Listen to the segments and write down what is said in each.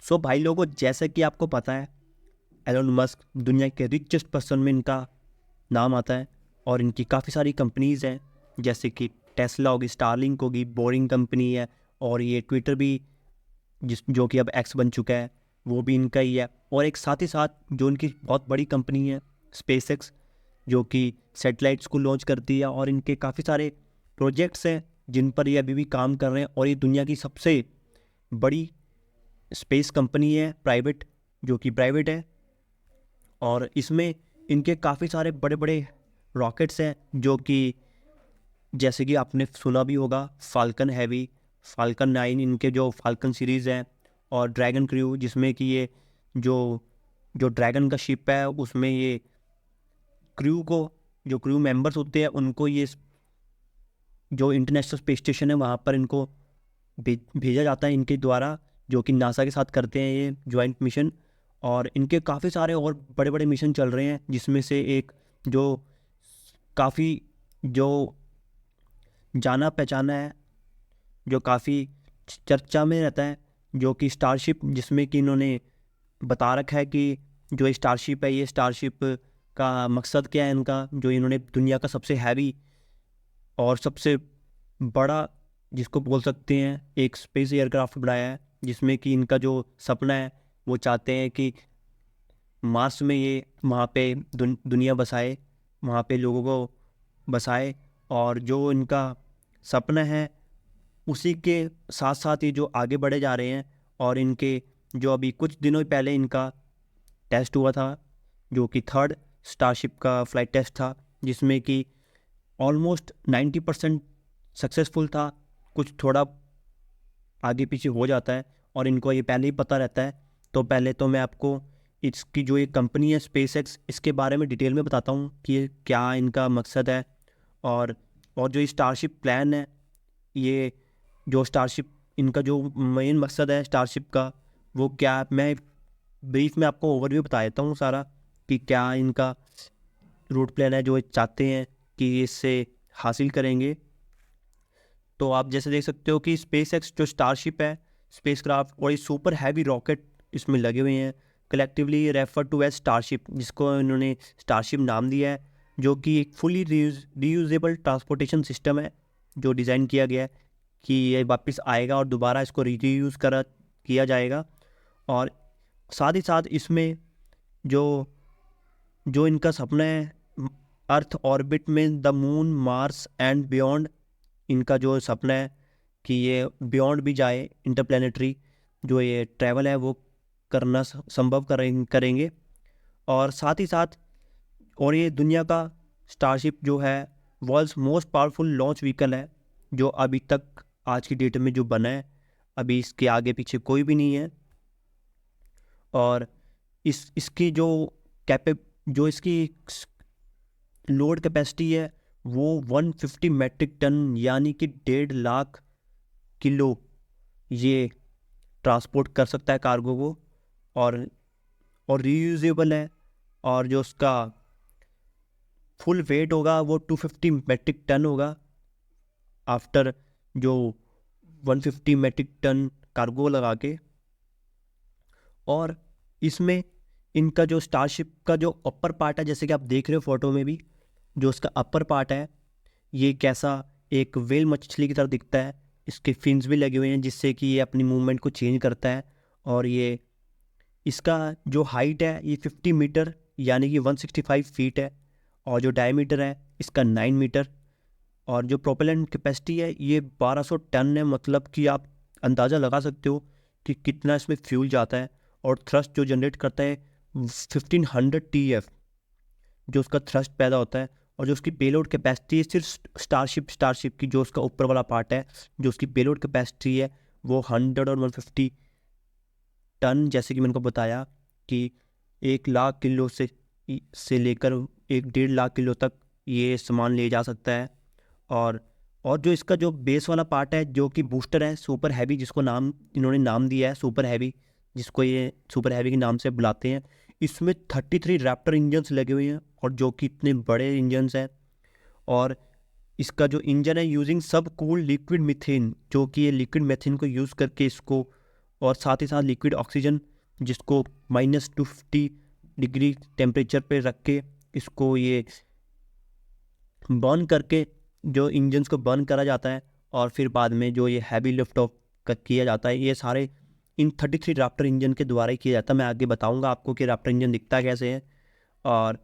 सो भाई लोगों, जैसा कि आपको पता है, एलोन मस्क दुनिया के रिचेस्ट पर्सन में इनका नाम आता है और इनकी काफ़ी सारी कंपनीज़ हैं, जैसे कि टेस्ला होगी, स्टारलिंक होगी, बोरिंग कंपनी है, और ये ट्विटर भी जो कि अब एक्स बन चुका है, वो भी इनका ही है। और एक साथ ही साथ जो इनकी बहुत बड़ी कंपनी है स्पेस एक्स, जो कि सैटेलाइट्स को लॉन्च करती है, और इनके काफ़ी सारे प्रोजेक्ट्स हैं जिन पर ये अभी भी काम कर रहे हैं। और ये दुनिया की सबसे बड़ी स्पेस कंपनी है, प्राइवेट, जो कि प्राइवेट है। और इसमें इनके काफ़ी सारे बड़े बड़े रॉकेट्स हैं, जो कि जैसे कि आपने सुना भी होगा, फाल्कन हैवी, फाल्कन 9, इनके जो फाल्कन सीरीज़ हैं, और ड्रैगन क्रू, जिसमें कि ये जो जो ड्रैगन का शिप है, उसमें ये क्रू को, जो क्रू मेंबर्स होते हैं, उनको ये जो इंटरनेशनल स्पेस स्टेशन है वहाँ पर इनको भेजा जाता है इनके द्वारा, जो कि नासा के साथ करते हैं ये ज्वाइंट मिशन। और इनके काफ़ी सारे और बड़े बड़े मिशन चल रहे हैं, जिसमें से एक जो काफ़ी जो जाना पहचाना है, जो काफ़ी चर्चा में रहता है, जो कि स्टारशिप, जिसमें कि इन्होंने बता रखा है कि जो स्टारशिप है, ये स्टारशिप का मकसद क्या है इनका, जो इन्होंने दुनिया का सबसे हैवी और सबसे बड़ा, जिसको बोल सकते हैं, एक स्पेस एयरक्राफ्ट बनाया है, जिसमें कि इनका जो सपना है, वो चाहते हैं कि मार्स में ये वहाँ पे दुनिया बसाए, वहाँ पे लोगों को बसाए। और जो इनका सपना है, उसी के साथ साथ ये जो आगे बढ़े जा रहे हैं। और इनके जो अभी कुछ दिनों पहले इनका टेस्ट हुआ था, जो कि थर्ड स्टारशिप का फ्लाइट टेस्ट था, जिसमें कि ऑलमोस्ट 90% सक्सेसफुल था। कुछ थोड़ा आगे पीछे हो जाता है, और इनको ये पहले ही पता रहता है। तो पहले तो मैं आपको इसकी जो ये कंपनी है स्पेस एक्स, इसके बारे में डिटेल में बताता हूँ कि ये क्या इनका मकसद है। और जो ये स्टारशिप प्लान है, ये जो स्टारशिप, इनका जो मेन मकसद है स्टारशिप का, वो क्या है, मैं ब्रीफ में आपको ओवरव्यू बता देता हूँ सारा, कि क्या इनका रूट प्लान है जो ये चाहते हैं कि इससे हासिल करेंगे। तो आप जैसे देख सकते हो कि स्पेस एक्स जो स्टारशिप है, स्पेस क्राफ्ट, और ये सुपर हैवी रॉकेट इसमें लगे हुए हैं, collectively refer to as Starship, जिसको इन्होंने स्टारशिप नाम दिया है, जो कि एक फुली रीयूजेबल ट्रांसपोर्टेशन सिस्टम है, जो डिज़ाइन किया गया है कि ये वापस आएगा और दोबारा इसको रीयूज़ किया जाएगा। और साथ ही साथ इसमें जो जो इनका सपना है, अर्थ ऑर्बिट में the moon, Mars and beyond, इनका जो सपना है कि ये बियॉन्ड भी जाए, इंटरप्लैनेटरी जो ये ट्रैवल है वो करना संभव करेंगे। और साथ ही साथ, और ये दुनिया का स्टारशिप जो है, world's most powerful launch vehicle है, जो अभी तक आज की डेट में जो बना है, अभी इसके आगे पीछे कोई भी नहीं है। और इसकी जो इसकी लोड कैपेसिटी है, वो 150 मैट्रिक टन, यानी कि 1.5 लाख किलो ये ट्रांसपोर्ट कर सकता है कार्गो को। और रीयूजेबल है। और जो उसका फुल वेट होगा वो 250 मैट्रिक टन होगा, आफ्टर जो 150 मैट्रिक टन कार्गो लगा के। और इसमें इनका जो स्टारशिप का जो अपर पार्ट है, जैसे कि आप देख रहे हो फोटो में भी, जो उसका अपर पार्ट है, ये कैसा एक वेल मछली की तरह दिखता है। इसके फिन्स भी लगे हुए हैं, जिससे कि ये अपनी मूवमेंट को चेंज करता है। और ये इसका जो हाइट है, ये 50 मीटर, यानी कि 165 फीट है। और जो डायमीटर है इसका 9 मीटर। और जो प्रोपेलेंट कैपेसिटी है, ये 1200 टन है, मतलब कि आप अंदाज़ा लगा सकते हो कि कितना इसमें फ्यूल जाता है। और थ्रस्ट जो जनरेट करता है 1500 TF, जो उसका थ्रस्ट पैदा होता है। और जो उसकी पेलोड कैपेसिटी है, सिर्फ स्टारशिप की जो उसका ऊपर वाला पार्ट है, जो उसकी पेलोड कैपेसिटी है, वो 100 और 150 टन, जैसे कि मैंने को बताया कि 1 लाख किलो से लेकर 1.5 लाख किलो तक ये सामान ले जा सकता है। और जो इसका जो बेस वाला पार्ट है, जो कि बूस्टर है सुपर हैवी, जिसको इन्होंने नाम दिया है सुपर हैवी, जिसको ये सुपर हैवी के नाम से बुलाते हैं। इसमें 33 रैप्टर इंजन्स लगे हुए हैं, और जो कि इतने बड़े इंजन्स हैं। और इसका जो इंजन है, यूजिंग सब कूल लिक्विड मीथेन, जो कि ये लिक्विड मीथेन को यूज़ करके इसको और साथ ही साथ लिक्विड ऑक्सीजन जिसको -250 डिग्री टेम्परेचर पे रख के इसको ये बर्न करके जो इंजन्स को बर्न करा जाता है और फिर बाद में जो ये हैवी लिफ्ट ऑफ किया जाता है, ये सारे इन 33 रैप्टर इंजन के द्वारा ही किया जाता है। मैं आगे बताऊंगा आपको कि रैप्टर इंजन दिखता कैसे है। और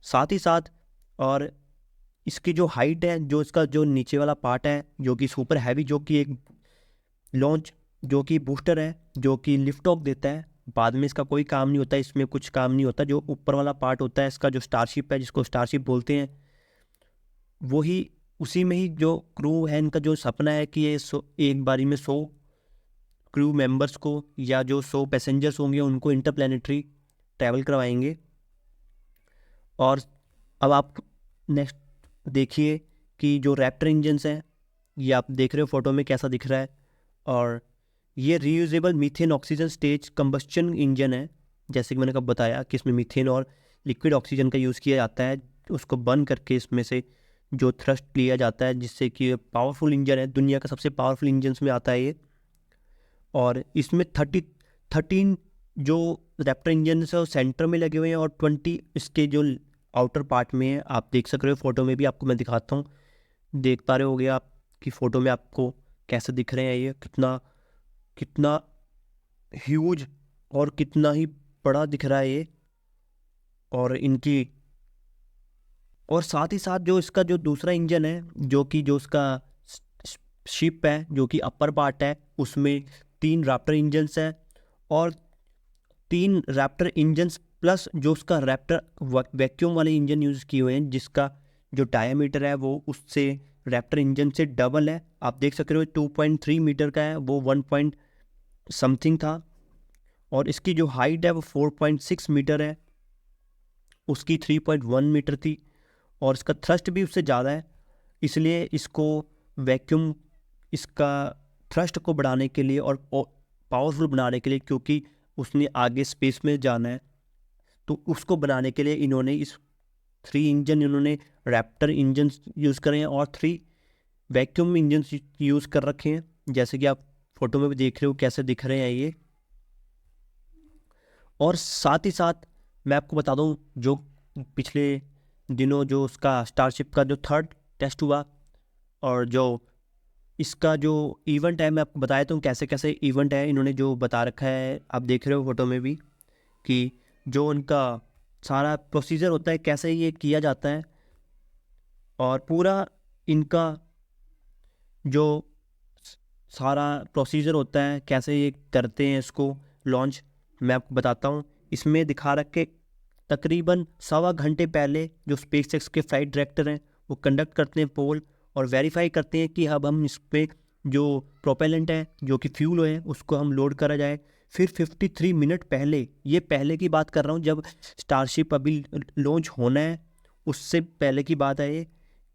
साथ ही साथ और इसकी जो हाइट है, जो इसका जो नीचे वाला पार्ट है जो कि सुपर हैवी, जो कि एक लॉन्च जो कि बूस्टर है जो कि लिफ्ट ऑफ देता है, बाद में इसका कोई काम नहीं होता, इसमें कुछ काम नहीं होता। जो ऊपर वाला पार्ट होता है इसका, जो स्टारशिप है जिसको स्टारशिप बोलते हैं, वही उसी में ही जो क्रू है इनका जो सपना है कि ये एक बारी में 100 क्रू मेंबर्स को या जो 100 पैसेंजर्स होंगे उनको इंटरप्लैनेटरी ट्रैवल करवाएंगे। और अब आप नेक्स्ट देखिए कि जो रैप्टर इंजन्स हैं ये आप देख रहे हो फोटो में कैसा दिख रहा है। और ये reusable methane oxygen stage combustion engine है, जैसे कि मैंने कब बताया कि इसमें मीथेन और लिक्विड ऑक्सीजन का यूज़ किया जाता है, उसको बर्न करके इसमें से जो थ्रस्ट लिया जाता है, जिससे कि पावरफुल इंजन है, दुनिया का सबसे पावरफुल इंजन्स में आता है ये। और इसमें 13 जो रैप्टर इंजन है वो सेंटर में लगे हुए हैं और 20 इसके जो आउटर पार्ट में है। आप देख सक रहे हो फोटो में भी, आपको मैं दिखाता हूँ, देख पा रहे होगे आप कि फ़ोटो में आपको कैसे दिख रहे हैं, ये कितना कितना ह्यूज और कितना ही बड़ा दिख रहा है ये। और इनकी और साथ ही साथ जो इसका जो दूसरा इंजन है जो कि जो उसका शिप है जो कि अपर पार्ट है, उसमें 3 रैप्टर इंजन्स हैं और 3 रैप्टर इंजन्स प्लस जो उसका रैप्टर वैक्यूम वाले इंजन यूज़ किए हुए हैं, जिसका जो डायमीटर है वो उससे रैप्टर इंजन से डबल है। आप देख सक रहे हो 2.3 मीटर का है, वो 1 पॉइंट समथिंग था। और इसकी जो हाइट है वो 4.6 मीटर है, उसकी 3.1 मीटर थी। और इसका थ्रस्ट भी उससे ज़्यादा है, इसलिए इसको वैक्यूम इसका थ्रस्ट को बढ़ाने के लिए और पावरफुल बनाने के लिए, क्योंकि उसने आगे स्पेस में जाना है, तो उसको बनाने के लिए इन्होंने इस 3 इंजन इन्होंने रैप्टर इंजन यूज़ करे हैं और 3 वैक्यूम इंजन यूज़ कर रखे हैं, जैसे कि आप फोटो में भी देख रहे हो कैसे दिख रहे हैं ये। और साथ ही साथ मैं आपको बता दूं, जो पिछले दिनों जो उसका स्टारशिप का जो 3rd टेस्ट हुआ और जो इसका जो इवेंट है, मैं आपको बताया तो कैसे कैसे इवेंट है इन्होंने जो बता रखा है, आप देख रहे हो फोटो में भी कि जो उनका सारा प्रोसीजर होता है कैसे ये किया जाता है और पूरा इनका जो सारा प्रोसीजर होता है कैसे ये करते हैं इसको लॉन्च, मैं आपको बताता हूँ। इसमें दिखा रखे तकरीबन 1.25 घंटे पहले जो स्पेसएक्स के फ्लाइट डायरेक्टर हैं वो कंडक्ट करते हैं पोल और वेरीफाई करते हैं कि अब हम इस पर जो प्रोपेलेंट है जो कि फ्यूल है उसको हम लोड करा जाए। फिर 53 मिनट पहले, ये पहले की बात कर रहा हूँ जब स्टारशिप अभी लॉन्च होना है, उससे पहले की बात है ये,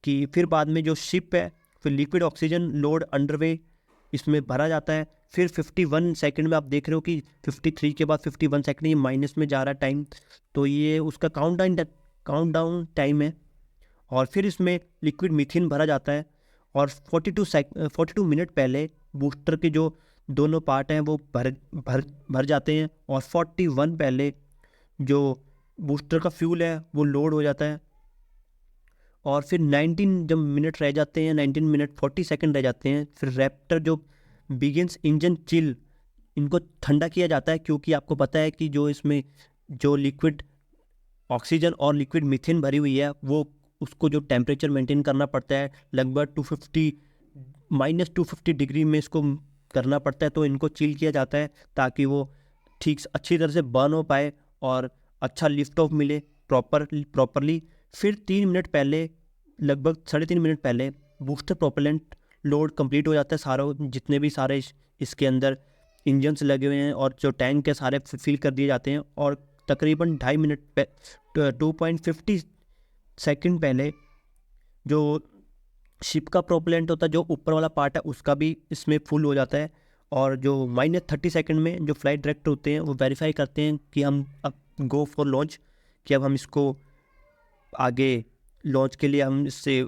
कि फिर बाद में जो शिप है फिर लिक्विड ऑक्सीजन लोड अंडरवे इसमें भरा जाता है। फिर 51 सेकंड में आप देख रहे हो कि 53 के बाद 51 सेकंड ये माइनस में जा रहा है टाइम, तो ये उसका काउंटडाउन टाइम है। और फिर इसमें लिक्विड मीथेन भरा जाता है और 42 मिनट पहले बूस्टर के जो दोनों पार्ट हैं वो भर जाते हैं और 41 पहले जो बूस्टर का फ्यूल है वो लोड हो जाता है। और फिर 19 जब मिनट रह जाते हैं, 19 मिनट 40 सेकंड रह जाते हैं, फिर रैप्टर जो बिगिंस इंजन चिल, इनको ठंडा किया जाता है, क्योंकि आपको पता है कि जो इसमें जो लिक्विड ऑक्सीजन और लिक्विड मीथेन भरी हुई है वो उसको जो टेम्परेचर मेंटेन करना पड़ता है लगभग -250 डिग्री में इसको करना पड़ता है, तो इनको चिल किया जाता है ताकि वो ठीक अच्छी तरह से बर्न हो पाए और अच्छा लिफ्ट ऑफ मिले प्रॉपरली। फिर 3 मिनट पहले, लगभग 3.5 मिनट पहले बूस्टर प्रोपेलेंट लोड कंप्लीट हो जाता है, सारा जितने भी सारे इसके अंदर इंजन्स लगे हुए हैं और जो टैंक के सारे फिल कर दिए जाते हैं। और तकरीबन 2.5 मिनट 2.50 सेकंड पहले जो शिप का प्रोपेलेंट होता है, जो ऊपर वाला पार्ट है, उसका भी इसमें फुल हो जाता है। और जो -30 सेकंड में जो फ्लाइट डायरेक्टर होते हैं वो वेरीफाई करते हैं कि हम अब गो फॉर लॉन्च, कि अब हम इसको आगे लॉन्च के लिए हम इससे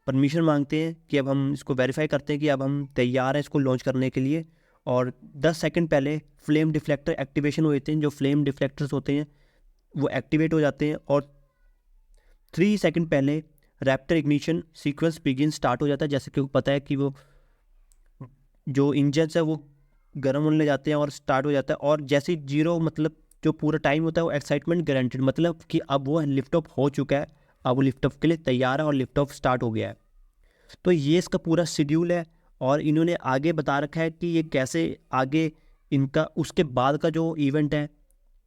परमिशन मांगते हैं कि अब हम इसको वेरीफाई करते हैं कि अब हम तैयार हैं इसको लॉन्च करने के लिए। और 10 सेकंड पहले फ्लेम डिफ्लेक्टर एक्टिवेशन हुए थे। जो फ्लेम डिफ्लेक्टर्स होते हैं वो एक्टिवेट हो जाते हैं और 3 सेकंड पहले Raptor ignition sequence begin start हो जाता है। जैसे कि पता है कि वो जो इंजन्स है वो गर्म होने लग जाते हैं और स्टार्ट हो जाता है, और जैसे ही जीरो मतलब जो पूरा टाइम होता है वो एक्साइटमेंट गारंटेड, मतलब कि अब वो लिफ्ट ऑफ हो चुका है, अब वो लिफ्ट ऑफ के लिए तैयार है और लिफ्ट ऑफ स्टार्ट हो गया है। तो ये इसका पूरा शेड्यूल है और इन्होंने आगे बता रखा है कि ये कैसे आगे इनका उसके बाद का जो इवेंट है,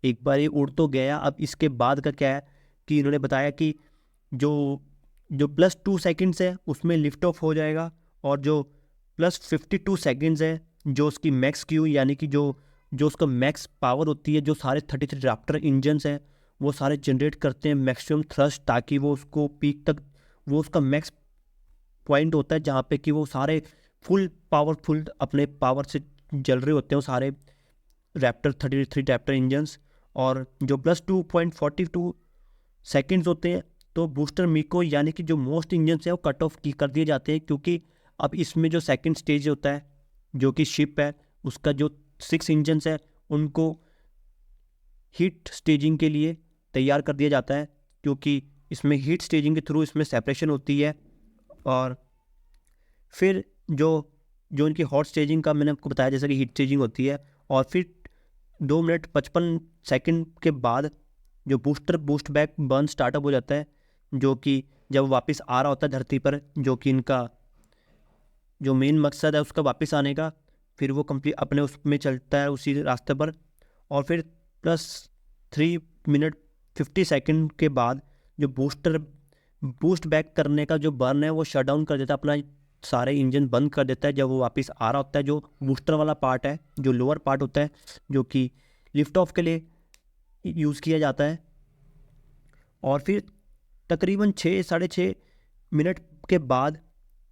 एक बार ये उड़ तो गया, अब इसके बाद का क्या है कि इन्होंने बताया कि जो जो +2 सेकंड्स है उसमें लिफ्ट ऑफ हो जाएगा, और जो +52 सेकंड्स है जो उसकी मैक्स क्यू यानी कि जो जो उसका मैक्स पावर होती है, जो सारे 33 रैप्टर इंजन्स हैं वो सारे जनरेट करते हैं मैक्सिमम थ्रस्ट, ताकि वो उसको पीक तक, वो उसका मैक्स पॉइंट होता है जहाँ पे कि वो सारे फुल पावरफुल अपने पावर से जल रहे होते हैं वो सारे रैप्टर 33 रैप्टर इंजन्स। और जो +2.42 सेकंड्स होते हैं तो बूस्टर मीको यानी कि जो मोस्ट इंजन्स है वो कट ऑफ कर दिए जाते हैं, क्योंकि अब इसमें जो सेकंड स्टेज होता है जो कि शिप है उसका जो 6 इंजन्स है उनको हीट स्टेजिंग के लिए तैयार कर दिया जाता है, क्योंकि इसमें हीट स्टेजिंग के थ्रू इसमें सेपरेशन होती है। और फिर जो जो इनकी हॉट स्टेजिंग का मैंने आपको बताया जैसे कि हीट स्टेजिंग होती है, और फिर 2 मिनट 55 सेकंड के बाद जो बूस्ट बैक बर्न स्टार्टअप हो जाता है, जो कि जब वापस आ रहा होता है धरती पर, जो कि इनका जो मेन मकसद है उसका वापस आने का, फिर वो कंप्लीट अपने उसमें चलता है उसी रास्ते पर। और फिर +3 मिनट 50 सेकंड के बाद जो बूस्ट बैक करने का जो बर्न है वो शट डाउन कर देता है, अपना सारे इंजन बंद कर देता है जब वो वापस आ रहा होता है। जो बूस्टर वाला पार्ट है, जो लोअर पार्ट होता है जो कि लिफ्ट ऑफ के लिए यूज़ किया जाता है। और फिर तकरीबन 6-6.5 मिनट के बाद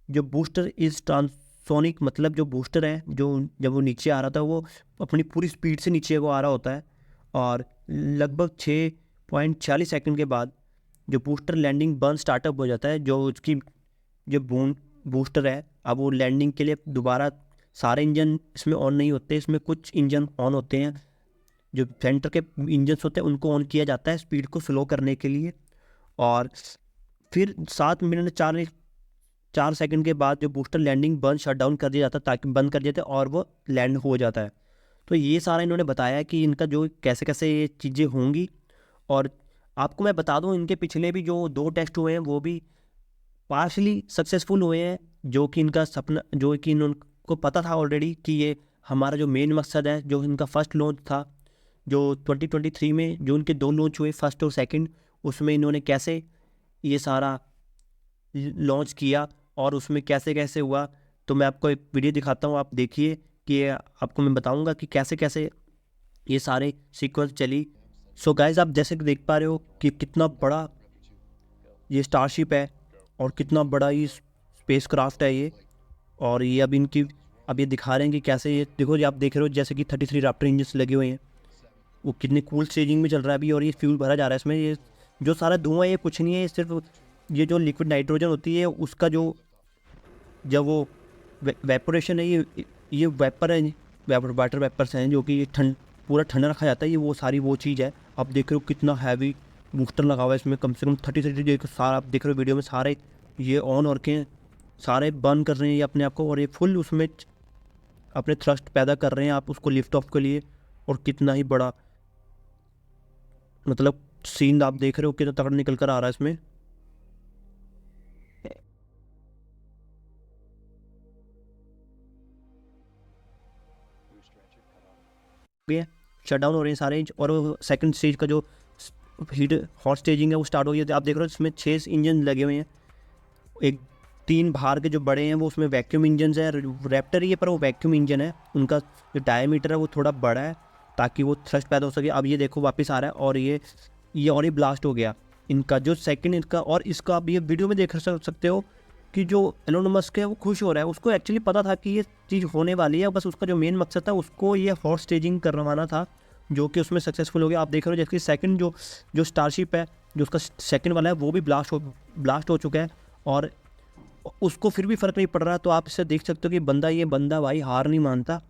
जो बूस्टर इज ट्रांसोनिक, मतलब जो बूस्टर है जो जब वो नीचे आ रहा था वो अपनी पूरी स्पीड से नीचे को आ रहा होता है, और लगभग 6.46 सेकंड के बाद जो बूस्टर लैंडिंग बर्न स्टार्टअप हो जाता है। जो उसकी जो बूस्टर है अब वो लैंडिंग के लिए दोबारा, सारे इंजन इसमें ऑन नहीं होते, इसमें कुछ इंजन ऑन होते हैं, जो सेंटर के इंजन्स होते हैं उनको ऑन किया जाता है स्पीड को स्लो करने के लिए। और फिर 7 मिनट 4 सेकंड के बाद जो booster landing burn shut down कर दिया जाता है, ताकि बंद कर दिया जाता है और वो लैंड हो जाता है। तो ये सारा इन्होंने बताया कि इनका जो कैसे कैसे ये चीज़ें होंगी। और आपको मैं बता दूं इनके पिछले भी जो 2 टेस्ट हुए हैं वो भी पार्शली सक्सेसफुल हुए हैं, जो कि इनका सपना, जो कि इनको पता था ऑलरेडी कि ये हमारा जो मेन मकसद है, जो इनका फर्स्ट लॉन्च था जो 2023 में जो इनके 2 लॉन्च हुए फर्स्ट और सेकंड, उसमें इन्होंने कैसे ये सारा लॉन्च किया और उसमें कैसे कैसे हुआ। तो मैं आपको एक वीडियो दिखाता हूँ, आप देखिए कि आपको मैं बताऊँगा कि कैसे कैसे ये सारे सीक्वेंस चली। सो गाइज आप जैसे कि देख पा रहे हो कि कितना बड़ा ये स्टारशिप है और कितना बड़ा ये स्पेस क्राफ्ट है ये। और ये अब ये दिखा रहे हैं कि कैसे ये देखो, ये आप देख रहे हो जैसे कि 33 रैप्टर इंजन्स लगे हुए हैं, वो कितने कूल स्टेजिंग में चल रहा है अभी, और ये फ्यूल भरा जा रहा है इसमें। ये जो सारा धुआं ये कुछ नहीं है, सिर्फ ये जो लिक्विड नाइट्रोजन होती है उसका जो जब वो वेपोरेशन है, ये वेपर है, वाटर वेपर्स हैं जो कि ये पूरा ठंडा रखा जाता है, ये वो सारी वो चीज़ है। आप देख रहे हो कितना हैवी बूस्टर लगा हुआ है इसमें, कम से कम 33 सारा आप देख रहे हो वीडियो में, सारे ये ऑन और के सारे बर्न कर रहे हैं ये अपने आप को, और ये फुल उसमें अपने थ्रस्ट पैदा कर रहे हैं आप उसको लिफ्ट ऑफ के लिए। और कितना ही बड़ा मतलब सीन आप देख रहे हो कितना तगड़ा निकल कर आ रहा है इसमें। शट डाउन हो रहे हैं सारे, और सेकंड स्टेज का जो हीट हॉट स्टेजिंग है वो स्टार्ट हो गई है। आप देख रहे हो इसमें 6 इंजन लगे हुए हैं, एक 3 बाहर के जो बड़े हैं वो उसमें वैक्यूम इंजन है, रैप्टर ही है पर वो वैक्यूम इंजन है, उनका जो डायमीटर है वो थोड़ा बड़ा है ताकि वो थ्रस्ट पैदा हो सके। अब ये देखो वापस आ रहा है और ये और ही ब्लास्ट हो गया इनका जो सेकंड इनका। और इसका आप ये वीडियो में देख सकते हो कि जो एलोन मस्क है वो खुश हो रहा है, उसको एक्चुअली पता था कि ये चीज़ होने वाली है, बस उसका जो मेन मकसद था उसको ये हॉट स्टेजिंग करवाना था, जो कि उसमें सक्सेसफुल हो गया। आप देख रहे हो जैसे सेकंड जो स्टारशिप है जो उसका सेकंड वाला है वो भी ब्लास्ट हो चुका है, और उसको फिर भी फ़र्क नहीं पड़ रहा। तो आप इससे देख सकते हो कि ये बंदा भाई हार नहीं मानता,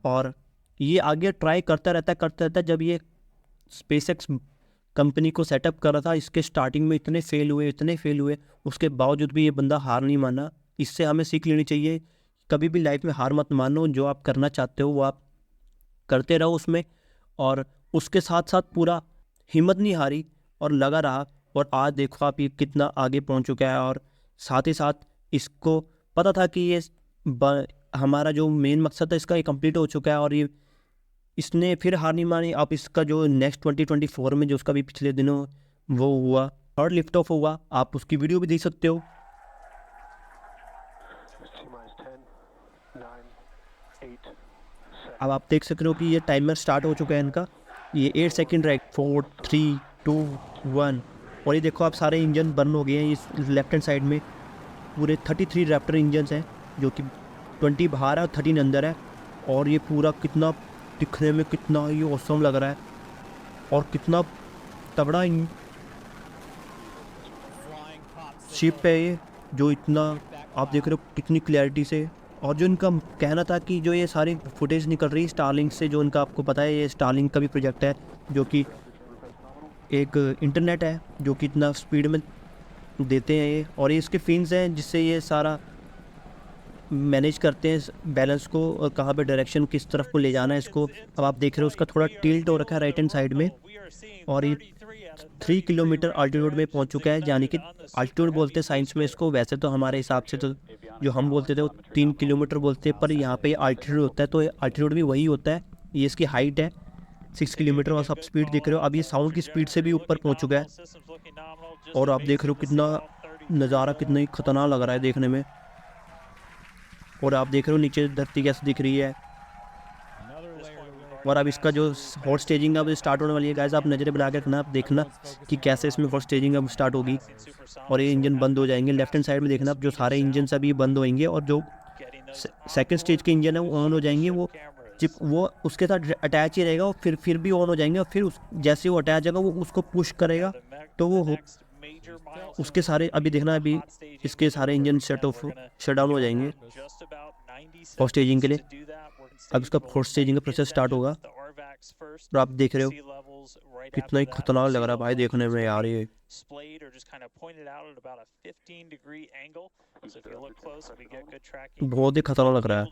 और ये आगे ट्राई करता रहता है। जब ये स्पेसएक्स कंपनी को सेटअप कर रहा था, इसके स्टार्टिंग में इतने फेल हुए, उसके बावजूद भी ये बंदा हार नहीं माना। इससे हमें सीख लेनी चाहिए, कभी भी लाइफ में हार मत मानो, जो आप करना चाहते हो वो आप करते रहो उसमें। और उसके साथ साथ पूरा हिम्मत नहीं हारी और लगा रहा, और आज देखो आप ये कितना आगे पहुंच चुका है। और साथ ही साथ इसको पता था कि ये हमारा जो मेन मकसद था इसका ये कंप्लीट हो चुका है, और ये इसने फिर हार नहीं मानी। अब इसका जो नेक्स्ट 2024 में जो उसका भी पिछले दिनों वो हुआ, थर्ड लिफ्ट ऑफ हुआ, आप उसकी वीडियो भी देख सकते हो। अब आप देख सकते हो कि ये टाइमर स्टार्ट हो चुका है इनका, ये 8 सेकेंड रह 4 3 2 1। और ये देखो आप सारे इंजन बर्न हो गए हैं। इस लेफ्ट हैंड साइड में पूरे 33 रैप्टर इंजन्स हैं, जो कि 20 बाहर है और 13 अंदर है। और ये पूरा कितना दिखने में कितना ये ऑसम लग रहा है, और कितना तगड़ा शिप है ये, जो इतना आप देख रहे हो कितनी क्लैरिटी से। और जो इनका कहना था कि जो ये सारी फुटेज निकल रही है स्टारलिंक से, जो इनका आपको पता है ये स्टारलिंक का भी प्रोजेक्ट है, जो कि एक इंटरनेट है जो कि इतना स्पीड में देते हैं ये। और ये इसके फिन्स हैं जिससे ये सारा मैनेज करते हैं बैलेंस को, और कहाँ पे डायरेक्शन किस तरफ को ले जाना है इसको। अब आप देख रहे हो उसका थोड़ा टिल्ट हो रखा है राइट हैंड साइड में। और ये 3 किलोमीटर अल्टीट्यूड में पहुंच चुका है, यानी कि अल्टीट्यूड बोलते हैं साइंस में इसको, वैसे तो हमारे हिसाब से तो जो हम बोलते थे वो 3 किलोमीटर बोलते हैं, पर यहाँ पे अल्टीट्यूड होता है, तो अल्टीट्यूड भी वही होता है। ये इसकी हाइट है 6 किलोमीटर, और सब स्पीड देख रहे हो। अब ये साउंड की स्पीड से भी ऊपर पहुँच चुका है। और आप देख रहे हो कितना नज़ारा कितना ही खतरनाक लग रहा है देखने में। और आप देख रहे हो नीचे धरती कैसे दिख रही है। और अब इसका जो हॉट स्टेजिंग अब स्टार्ट होने वाली है गाइस, आप नज़रें बना के रखना, आप देखना कि कैसे इसमें हॉट स्टेजिंग अब स्टार्ट होगी। और ये इंजन बंद हो जाएंगे, लेफ्ट हैंड साइड में देखना जो सारे इंजन अभी बंद होंगे, और जो सेकंड स्टेज के इंजन है वो ऑन हो जाएंगे। वो उसके साथ अटैच ही रहेगा, और फिर भी ऑन हो जाएंगे। और फिर जैसे वो अटैच होगा वो उसको पुश करेगा, तो वो उसके सारे अभी देखना अभी इसके सारे इंजन शट डाउन हो जाएंगे हॉट स्टेजिंग के लिए। अब इसका हॉट स्टेजिंग का प्रोसेस स्टार्ट होगा, और आप देख रहे हो कितना ही खतरनाक लग रहा है भाई देखने में यार ये। बहुत ही खतरनाक लग रहा है।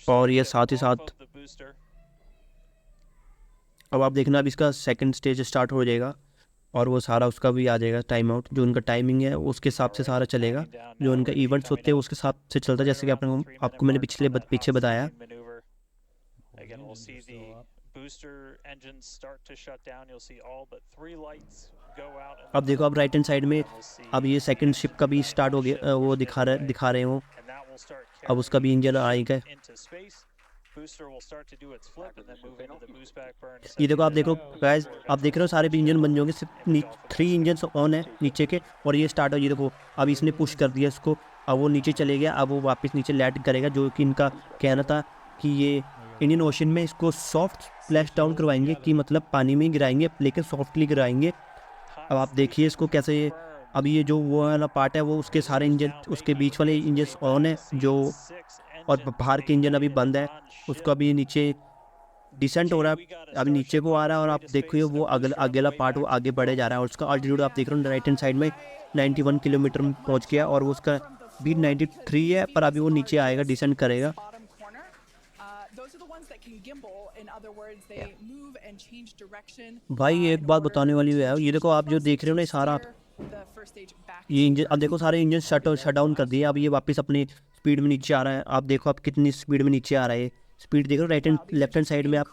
और ये साथ ही साथ अब आप देखना अब इसका सेकंड स्टेज स्टार्ट हो जाएगा, और वो सारा उसका भी आ जाएगा टाइम आउट, जो उनका टाइमिंग है उसके हिसाब से सारा चलेगा। जो उनका इवेंट्स होते हैं उसके हिसाब से चलता है, जैसे कि आपको मैंने पीछे बताया। अब देखो अब राइट हैंड साइड में अब ये सेकंड शिप का भी स्टार्ट हो गया, वो दिखा रहे हो। अब उसका भी इंजन आएगा। ये देखो आप देखो गाइस, आप देख रहे हो सारे भी इंजन बन जाएंगे, सिर्फ 3 इंजन ऑन है नीचे के, और ये स्टार्ट हो। ये देखो अब इसने पुश कर दिया इसको, अब वो नीचे चले गया, अब वो वापस नीचे लैंड करेगा। जो कि इनका कहना था कि ये इंडियन ओशन में इसको सॉफ्ट स्प्लैश डाउन करवाएंगे, कि मतलब पानी में ही गिराएंगे लेकिन सॉफ्टली गिराएंगे। अब आप देखिए इसको कैसे अब ये जो वो वाला पार्ट है वो उसके सारे इंजन, उसके बीच वाले इंजन ऑन है जो, और बाहर के इंजन अभी बंद है। उसको अभी नीचे डिसेंट हो रहा है, अभी नीचे को आ रहा है, और आप देखिए वो अगला पार्ट वो आगे बढ़े जा रहा है। और उसका अल्टीट्यूड आप देख रहे हो राइट हैंड साइड में 91 किलोमीटर में पहुंच गया, और वो उसका भी 93 है, पर अभी वो नीचे आएगा, डिसेंट करेगा। भाई एक बात बताने वाली है, ये देखो आप जो देख रहे हो ना सारा ये इंजन, अब देखो सारे इंजन शट डाउन कर दिए। अब ये वापस अपनी स्पीड में नीचे आ रहा है। आप देखो आप कितनी स्पीड में नीचे आ रहा है, स्पीड देखो right hand left hand side में आप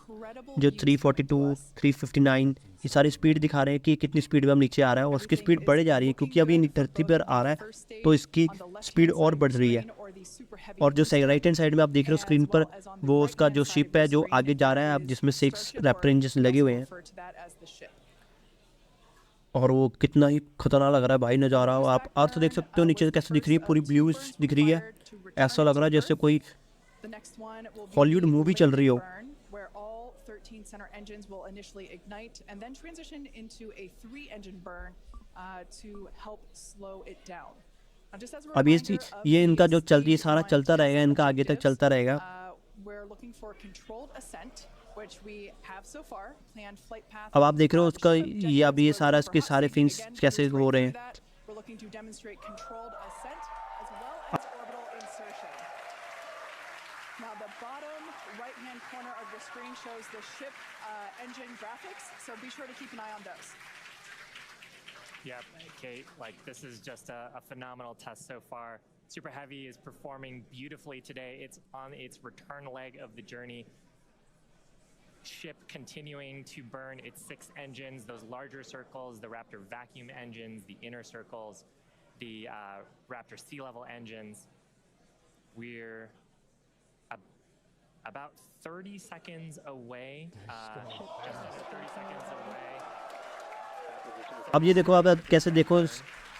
जो 342 359 ये सारी स्पीड दिखा रहे हैं कि कितनी स्पीड में हम नीचे आ रहा है, और उसकी स्पीड बढ़े जा रही है क्योंकि अभी धरती पर आ रहा है तो इसकी स्पीड और बढ़ रही है। और जो राइट हैंड साइड में आप देख रहे हो स्क्रीन पर वो उसका जो शिप है जो आगे जा रहा है, अब जिसमें 6 रैप्टर इंजन लगे हुए हैं, और वो कितना ही खतरनाक लग रहा है भाई नज़ारा। आप अर्थ देख सकते हो नीचे कैसे दिख रही है, पूरी ब्लू दिख रही है, ऐसा लग रहा है जैसे कोई हॉलीवुड मूवी चल रही हो। center engines will initially ignite and then transition into a 3-engine burn to help slow it down. Now, just as a अब reminder of ये इनका जो these चलती है key सारा flying चलता रहेगा, इनका आगे तक objectives, चलता रहेगा। we're looking for controlled ascent, which we have so far. Planned flight path. अब आप देख रहे हो The उसका ship ये अब ये objectives सारा goes इसके over hot सारे staging. फिन्स Again, कैसे cruise हो right रहे through हैं। that. We're looking to demonstrate controlled ascent as well as orbital insertion. Now, the bottom right-hand corner of the screen shows the ship engine graphics, so be sure to keep an eye on those. Yeah, Kate, like this is just a phenomenal test so far. Super Heavy is performing beautifully today. It's on its return leg of the journey. Ship continuing to burn its 6 engines, those larger circles, the Raptor vacuum engines, the inner circles, the Raptor sea level engines. We're about 30 seconds away, just under 30 seconds away. अब ये देखो, अब कैसे देखो,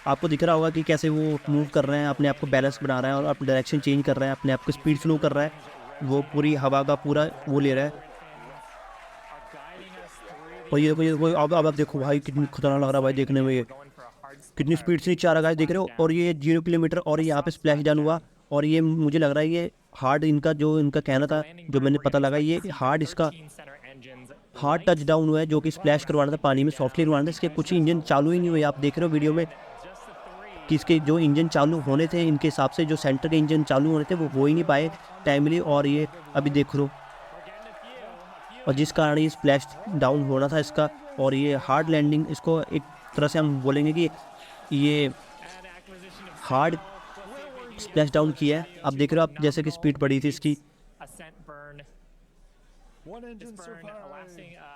आपको दिख रहा होगा कि कैसे वो मूव कर रहे हैं, अपने आप को बैलेंस बना रहे हैं और अपनी डायरेक्शन चेंज कर रहे हैं, अपने आप को स्पीड स्लो कर रहा है, वो पूरी हवा का पूरा वो ले रहा है। और ये देखो अब आप देखो भाई, कितनी खतरनाक लग रहा है भाई देखने में, ये कितनी स्पीड से नीचे आ रहा है देख रहे हो। और ये 0 किलोमीटर और यहाँ पे स्प्लैश डाउन हुआ, और ये मुझे लग रहा है ये हार्ड, इनका जो इनका कहना था, जो मैंने पता लगा, ये हार्ड इसका हार्ड टच डाउन हुआ है, जो कि स्प्लैश करवाना था पानी में, सॉफ्टली करवाना था। इसके कुछ इंजन चालू ही नहीं हुए, आप देख रहे हो वीडियो में कि इसके जो इंजन चालू होने थे, इनके हिसाब से जो सेंटर के इंजन चालू होने थे वो हो ही नहीं पाए टाइमली। और ये अभी देख लो, और जिस कारण ये स्प्लैश डाउन होना था इसका, और ये हार्ड लैंडिंग, इसको एक तरह से हम बोलेंगे कि ये हार्ड स्प्लैश डाउन किया है। आप देख रहे हो आप जैसे कि स्पीड बढ़ी थी इसकी,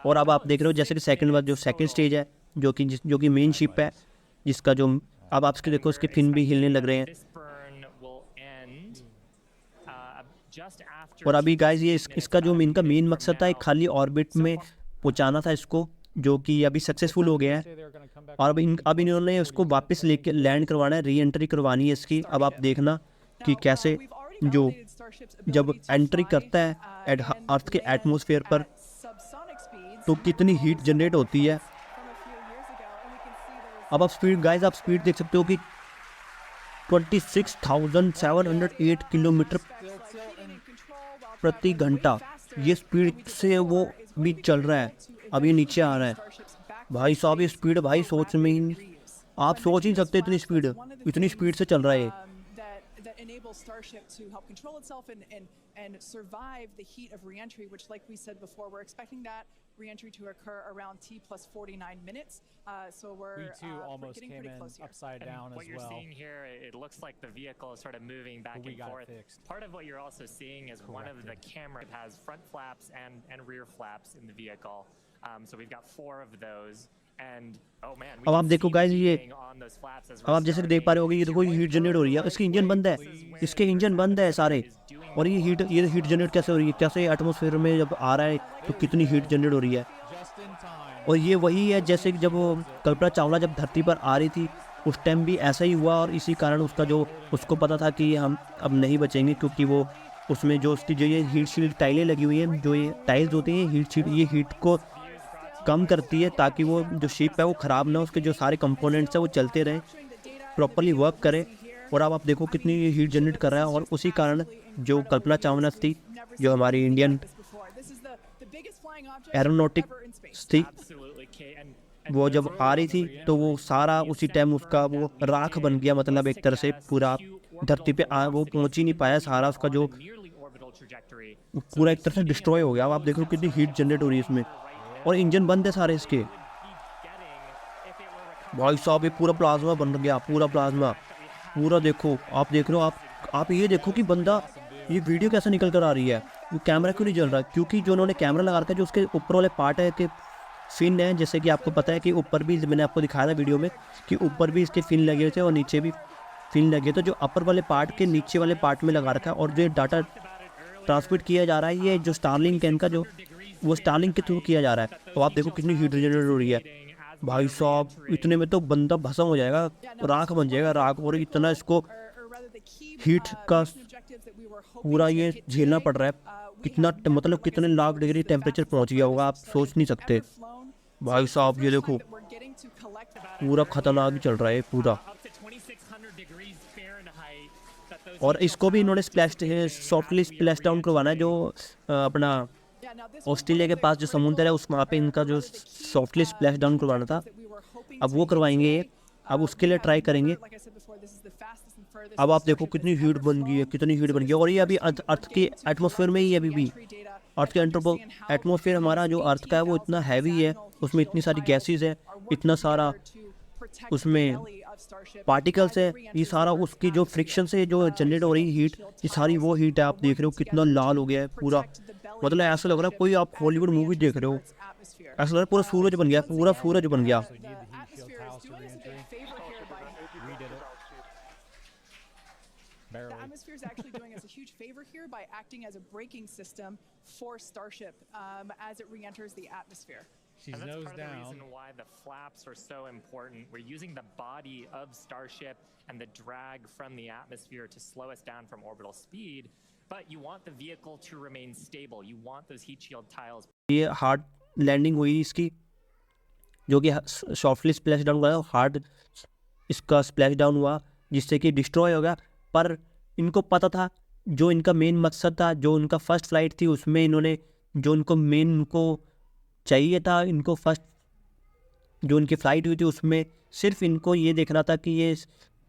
और अब आप देख रहे हो जैसे कि जो सेकंड स्टेज है, जो कि मेन शिप है, जिसका जो अब आप इसके देखो, इसके फिन भी हिलने लग रहे हैं। और अभी गाइस ये इसका जो इनका मेन मकसद था, एक खाली ऑर्बिट में पहुंचाना था इसको, जो कि अभी सक्सेसफुल हो गया है। और अब इन्होंने उसको वापस लेके लैंड करवाना है, री एंट्री करवानी है इसकी। अब आप देखना कि कैसे जो जब एंट्री करता है अर्थ के एटमॉस्फेयर पर, तो कितनी हीट जनरेट होती है। अब आप स्पीड गाइस, आप स्पीड देख सकते हो कि 26,708 किलोमीटर प्रति घंटा, ये स्पीड से वो भी चल रहा है। अब ये नीचे आ रहा है भाई साहब, ये स्पीड भाई सोच में ही, आप सोच ही नहीं सकते इतनी स्पीड से चल रहा है ये। That enables Starship to help control itself and survive the heat of reentry, which, like we said before, we're expecting that reentry to occur around T plus 49 minutes. So We too we're almost getting came pretty in close here. upside And down what as you're well. seeing here, it looks like the vehicle is sort of moving back But we and got it forth. fixed. Part of what you're also seeing is one of the cameras has front flaps and rear flaps in the vehicle. So we've got 4 of those. And oh man, we अब आप can देखो see the guys, ये heating on those flaps as अब आप जैसे कि देख पा रहे होगे, ये देखो हीट जनरेट हो रही है, इसके इंजन बंद है, इसके इंजन बंद है सारे। और ये हीट जनरेट कैसे हो रही है, कैसे एटमॉस्फेयर में जब आ रहा है तो कितनी हीट जनरेट हो रही है। Just in time. और ये वही है जैसे कि जब वो कल्पना चावला जब धरती पर आ रही थी, उस टाइम भी ऐसा ही हुआ। और इसी कारण उसका जो उसको पता था कि हम अब नहीं बचेंगे, क्योंकि वो उसमें जो उसकी जो ये हीट शील्ड टाइलें लगी हुई हैं, जो ये टाइल्स होती हैं हीट शील्ड, ये हीट को कम करती है ताकि वो जो शिप है वो ख़राब ना हो, उसके जो सारे कंपोनेंट्स हैं वो चलते रहें, प्रॉपर्ली वर्क करें। और अब आप देखो कितनी ये हीट जनरेट कर रहा है। और उसी कारण जो कल्पना चावला थी, जो हमारी इंडियन एरोनॉटिक्स थी, absolutely, Kate. And वो जब आ रही थी तो वो सारा उसी टाइम उसका वो राख बन गया, मतलब एक तरह से पूरा धरती पे वो पहुंच ही नहीं पाया, सारा उसका जो nearly orbital trajectory. पूरा एक तरह से डिस्ट्रॉय हो गया। अब आप देख लो कितनी हीट जनरेट हो रही है इसमें, और इंजन बंद है सारे इसके। भाई साहब ये पूरा प्लाज्मा बन गया, पूरा प्लाज्मा पूरा। देखो आप देख रहे हो, आप ये देखो कि बंदा, ये वीडियो कैसे निकल कर आ रही है, वो कैमरा क्यों नहीं जल रहा, क्योंकि जो उन्होंने कैमरा लगा रखा है, जो उसके ऊपर वाले पार्ट है कि फिन है, जैसे कि आपको पता है कि ऊपर भी मैंने आपको दिखाया था वीडियो में कि ऊपर भी इसके फिन लगे हुए थे और नीचे भी फिन लगे, तो जो अपर वाले पार्ट के नीचे वाले पार्ट में लगा रखा है। और जो ये डाटा ट्रांसमिट किया जा रहा है, ये जो स्टारलिंक है इनका, जो वो स्टारलिंक के थ्रू किया जा रहा है। तो आप देखो कितनी हीट जनरेट हो रही है भाई साहब, इतने में तो बंदा भस्म हो जाएगा, राख बन जाएगा राख। और इतना इसको हीट का पूरा ये झेलना पड़ रहा है, कितना मतलब कितने लाख डिग्री टेम्परेचर पहुंच गया होगा, आप सोच नहीं सकते भाई साहब। ये देखो पूरा खतरनाक चल रहा है पूरा। Up to 2,600 degrees और इसको भी इन्होंने सॉफ्टली स्प्लैश डाउन करवाना है, जो अपना ऑस्ट्रेलिया के पास जो समुद्र है उस वहाँ पे इनका जो सॉफ्टली स्प्लैश डाउन करवाना था, अब वो करवाएंगे ये। अब उसके लिए ट्राई करेंगे। अब आप देखो कितनी हीट बन गई है, कितनी हीट बन गई है, और ये अभी अर्थ के एटमॉस्फेयर में ही है अभी भी। अर्थ के एटमॉस्फेयर हमारा जो अर्थ का है वो इतना हैवी है, उसमें इतनी सारी गैसेस है, इतना सारा उसमें पार्टिकल्स है, ये सारा उसकी जो फ्रिक्शन से जो जनरेट हो रही हीट, ये सारी वो हीट है। आप देख रहे हो कितना लाल हो गया है पूरा, मतलब ऐसा लग रहा है कोई आप हॉलीवुड मूवी देख रहे हो, ऐसा लग रहा है पूरा सूरज बन गया, पूरा सूरज बन गया। The atmosphere is actually doing us a huge favor here by acting as a braking system for Starship as it re-enters the atmosphere. She's And that's nose part of the down. reason why the flaps are so important. We're using the body of Starship and the drag from the atmosphere to slow us down from orbital speed. But you want the vehicle to remain stable. You want those heat shield tiles. ये hard landing हुई इसकी, जो कि softly splash down हुआ, hard इसका splash down हुआ जिससे कि डिस्ट्रॉय हो गया। पर इनको पता था जो इनका मेन मकसद था, जो उनका फर्स्ट फ्लाइट थी उसमें इन्होंने जो उनको मेन उनको चाहिए था, इनको फर्स्ट जो उनकी फ़्लाइट हुई थी उसमें सिर्फ इनको ये देखना था कि ये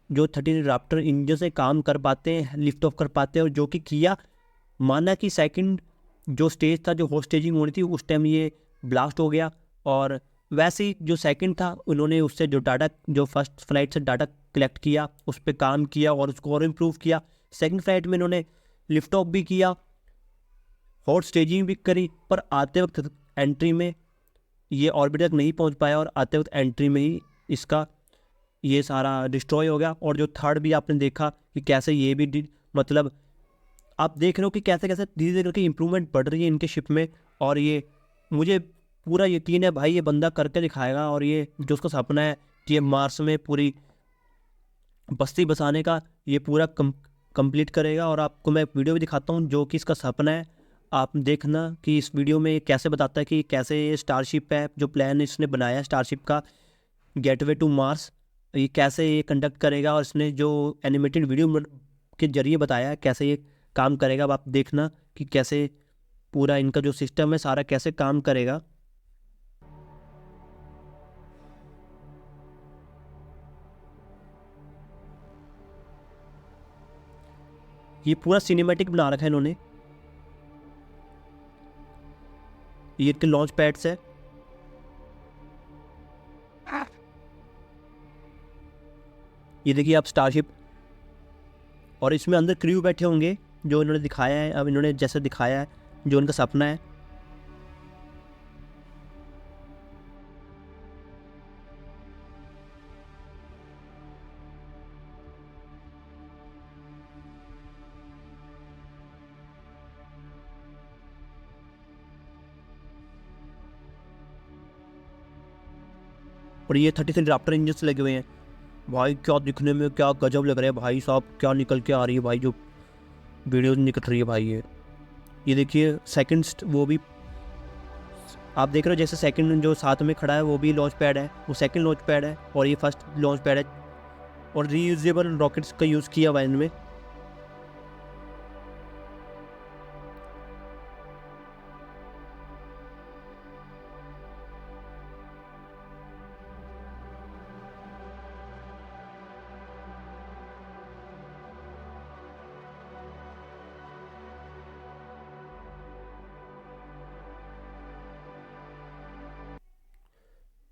जो 13 राप्टर इंजन से काम कर पाते हैं, लिफ्ट ऑफ कर पाते हैं, और जो कि किया। माना कि सेकंड जो स्टेज था, जो होस्टेजिंग होनी थी, उस टाइम ये ब्लास्ट हो गया, और वैसे ही जो सेकंड था उन्होंने उससे जो डाटा, जो फर्स्ट फ्लाइट से डाटा कलेक्ट किया, उस पर काम किया और उसको और इम्प्रूव किया। सेकंड फ्लाइट में इन्होंने लिफ्ट ऑफ भी किया, हॉट स्टेजिंग भी करी, पर आते वक्त एंट्री में ये ऑर्बिट तक नहीं पहुंच पाया, और आते वक्त एंट्री में ही इसका ये सारा डिस्ट्रॉय हो गया। और जो थर्ड भी आपने देखा कि कैसे ये भी मतलब आप देख रहे हो कि कैसे कैसे धीरे धीरे करके इम्प्रूवमेंट बढ़ रही है इनके शिप में। और ये मुझे पूरा यकीन है भाई ये बंदा करके दिखाएगा, और ये जो उसका सपना है कि ये मार्स में पूरी बस्ती बसाने का, ये पूरा कंप्लीट करेगा। और आपको मैं वीडियो भी दिखाता हूँ जो कि इसका सपना है, आप देखना कि इस वीडियो में ये कैसे बताता है कि कैसे ये स्टारशिप है, जो प्लान इसने बनाया स्टारशिप का गेटवे टू मार्स, ये कैसे ये कंडक्ट करेगा, और इसने जो एनिमेटेड वीडियो के जरिए बताया है कैसे ये काम करेगा। अब आप देखना कि कैसे पूरा इनका जो सिस्टम है सारा कैसे काम करेगा। ये पूरा सिनेमैटिक बना रखा है इन्होंने, ये इनके लॉन्च पैड्स है। ये देखिए आप स्टारशिप, और इसमें अंदर क्रू बैठे होंगे जो इन्होंने दिखाया है, अब इन्होंने जैसे दिखाया है जो उनका सपना है। और ये 33 राप्टर इंजन लगे हुए हैं भाई, क्या दिखने में क्या गजब लग रहा है भाई साहब, क्या निकल के आ रही है भाई, जो वीडियो निकल रही है भाई। ये देखिए सेकंड, वो भी आप देख रहे हो जैसे सेकंड जो साथ में खड़ा है वो भी लॉन्च पैड है, वो सेकंड लॉन्च पैड है और ये फर्स्ट लॉन्च पैड है, और रीयूजेबल रॉकेट्स का यूज़ किया हुआ है इनमें।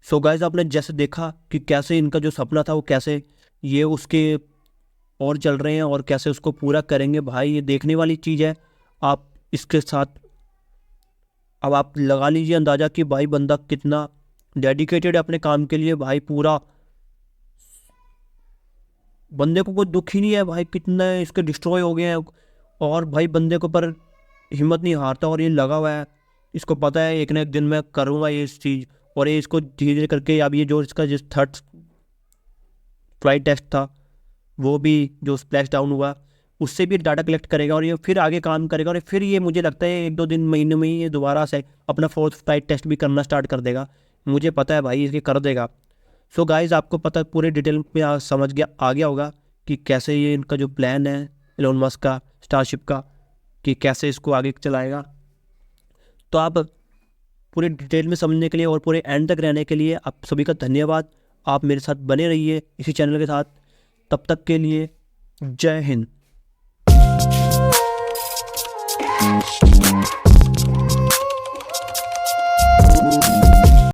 सो गाइस आपने जैसे देखा कि कैसे इनका जो सपना था वो कैसे ये उसके और चल रहे हैं और कैसे उसको पूरा करेंगे भाई, ये देखने वाली चीज़ है। आप इसके साथ अब आप लगा लीजिए अंदाज़ा कि भाई बंदा कितना डेडिकेटेड है अपने काम के लिए भाई, पूरा बंदे को कोई दुख ही नहीं है भाई, कितने इसके डिस्ट्रॉय हो गए हैं, और भाई बंदे को पर हिम्मत नहीं हारता, और ये लगा हुआ है, इसको पता है एक ना एक दिन मैं करूँगा ये चीज़। और ये इसको धीरे धीरे करके अब ये जो इसका जिस थर्ड फ्लाइट टेस्ट था वो भी जो स्प्लैश डाउन हुआ उससे भी डाटा कलेक्ट करेगा, और ये फिर आगे काम करेगा, और फिर ये मुझे लगता है 1-2 दिन महीने में ही ये दोबारा से अपना फोर्थ फ्लाइट टेस्ट भी करना स्टार्ट कर देगा, मुझे पता है भाई इसके कर देगा। सो गाइज़ आपको पता पूरे डिटेल में समझ गया आ गया होगा कि कैसे ये इनका जो प्लान है एलोन मस्क का, स्टारशिप का, कि कैसे इसको आगे चलाएगा। तो आप पूरे डिटेल में समझने के लिए और पूरे एंड तक रहने के लिए आप सभी का धन्यवाद। आप मेरे साथ बने रहिए इसी चैनल के साथ। तब तक के लिए जय हिंद।